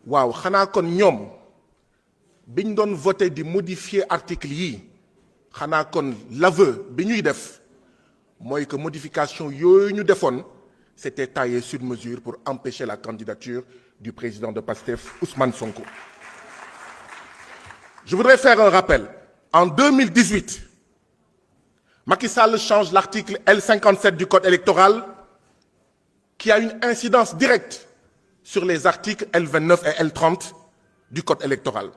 waaw xanaa kon ñoom biñ doon voté di modifier article yi xanaa kon l'aveu bi ñuy def mooy que modification yooyu ñu defoon c'était taillé sur mesure pour empêcher la candidature du président de PASTEF, Ousmane Sonko. Je voudrais faire un rappel. En 2018, Macky Sall change l'article L57 du Code électoral qui a une incidence directe sur les articles L29 et L30 du Code électoral.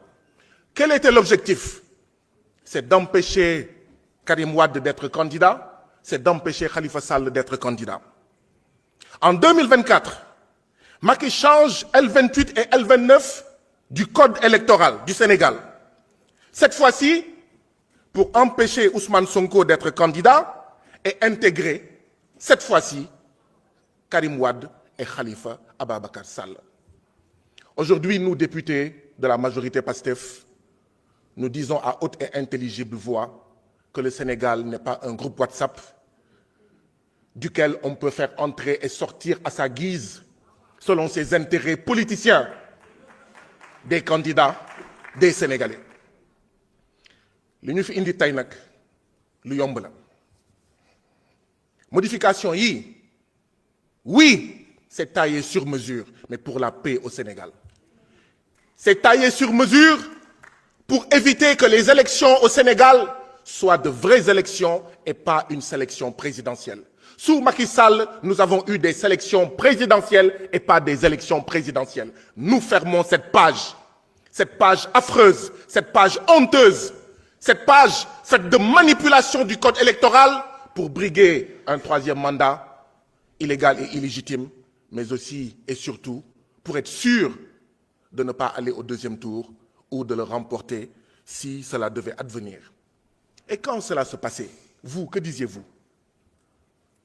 Quel était l'objectif? C'est d'empêcher Karim Wade d'être candidat, c'est d'empêcher Khalifa Sall d'être candidat. En 2024, Macky change L28 et L29 du Code électoral du Sénégal. Cette fois-ci, pour empêcher Ousmane Sonko d'être candidat et intégrer, cette fois-ci, Karim Wade et Khalifa Ababacar Sall. Aujourd'hui, nous, députés de la majorité PASTEF, nous disons à haute et intelligible voix que le Sénégal n'est pas un groupe WhatsApp duquel on peut faire entrer et sortir à sa guise, selon ses intérêts politiciens, des candidats, des Sénégalais. li ñu fi indi tey nag lu yomb la modification yi oui c'est taillé sur mesure mais pour la paix au Sénégal. C'est taillé sur mesure pour éviter que les élections au Sénégal soient de vraies élections et pas une sélection présidentielle. Sous Macky Sall, nous avons eu des sélections présidentielles et pas des élections présidentielles. Nous fermons cette page affreuse, cette page honteuse, cette page faite de manipulation du code électoral pour briguer un troisième mandat illégal et illégitime, mais aussi et surtout pour être sûr de ne pas aller au deuxième tour ou de le remporter si cela devait advenir. Et quand cela se passait, vous, que disiez-vous?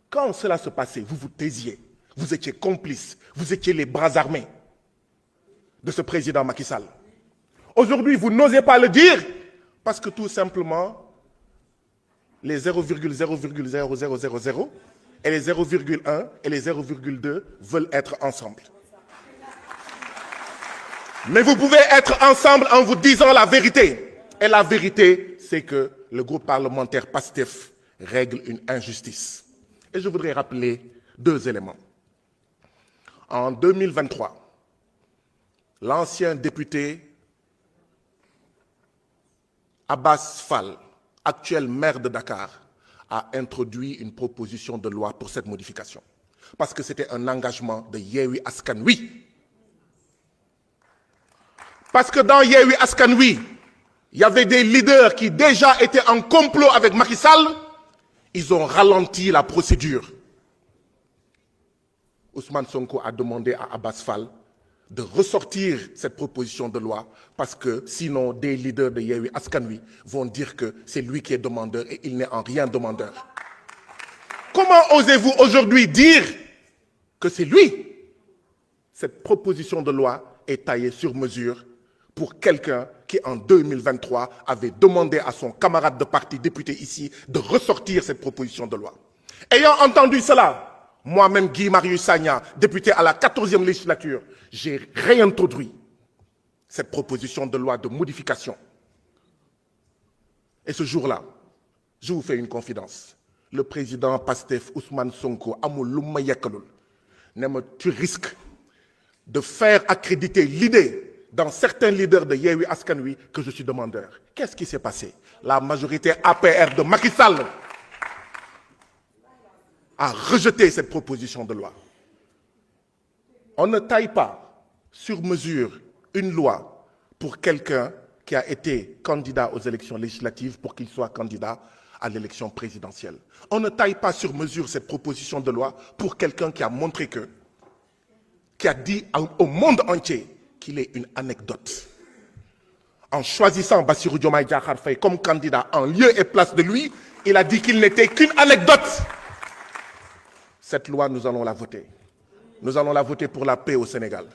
Quand cela se passait, vous vous taisiez, vous étiez complices, vous étiez les bras armés de ce président Macky Sall. Aujourd'hui, vous n'osez pas le dire parce que tout simplement, les 0,00000 et les 0,1 et les 0,2 veulent être ensemble. Mais vous pouvez être ensemble en vous disant la vérité. Et la vérité, c'est que le groupe parlementaire PASTEF règle une injustice. Et je voudrais rappeler deux éléments. En 2023, l'ancien député Abbas Fall, actuel maire de Dakar, a introduit une proposition de loi pour cette modification. Parce que c'était un engagement de Yewwi Askan Wi. Parce que dans Yewwi Askan Wi, il y avait des leaders qui déjà étaient en complot avec Macky Sall. Ils ont ralenti la procédure. Ousmane Sonko a demandé à Abbas Fall de ressortir cette proposition de loi parce que sinon des leaders de Yewwi Askan Wi vont dire que c'est lui qui est demandeur et il n'est en rien demandeur. Comment osez-vous aujourd'hui dire que c'est lui? Cette proposition de loi est taillée sur mesure pour quelqu'un qui, en 2023, avait demandé à son camarade de parti député ici de ressortir cette proposition de loi. Ayant entendu cela, moi-même, Guy Marius Sagna, député à la 14e législature, j'ai réintroduit cette proposition de loi de modification. Et ce jour-là, je vous fais une confidence. Le président PASTEF, Ousmane Sonko, amul lu ma yekkalul, ne ma tu risques de faire accréditer l'idée dans certains leaders de Yewwi Askan Wi que je suis demandeur. Qu'est-ce qui s'est passé? La majorité APR de Macky Sall a rejeté cette proposition de loi. On ne taille pas sur mesure une loi pour quelqu'un qui a été candidat aux élections législatives pour qu'il soit candidat à l'élection présidentielle. On ne taille pas sur mesure cette proposition de loi pour quelqu'un qui a montré que, qui a dit au monde entier qu'il est une anecdote. En choisissant Bassirou Diomaye Diakhar Faye comme candidat en lieu et place de lui, il a dit qu'il n'était qu'une anecdote. Cette loi, nous allons la voter. Nous allons la voter pour la paix au Sénégal.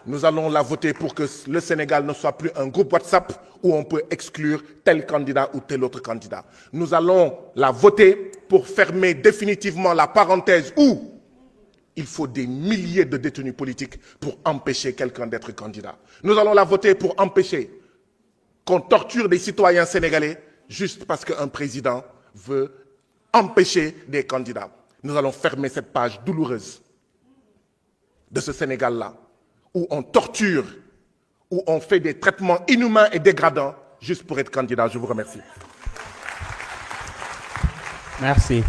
Nous allons la voter pour que le Sénégal ne soit plus un groupe WhatsApp où on peut exclure tel candidat ou tel autre candidat. Nous allons la voter pour fermer définitivement la parenthèse où il faut des milliers de détenus politiques pour empêcher quelqu'un d'être candidat. Nous allons la voter pour empêcher qu'on torture des citoyens sénégalais juste parce qu'un président veut empêcher des candidats. Nous allons fermer cette page douloureuse de ce Sénégal-là, où on torture, où on fait des traitements inhumains et dégradants juste pour être candidat. Je vous remercie. Merci.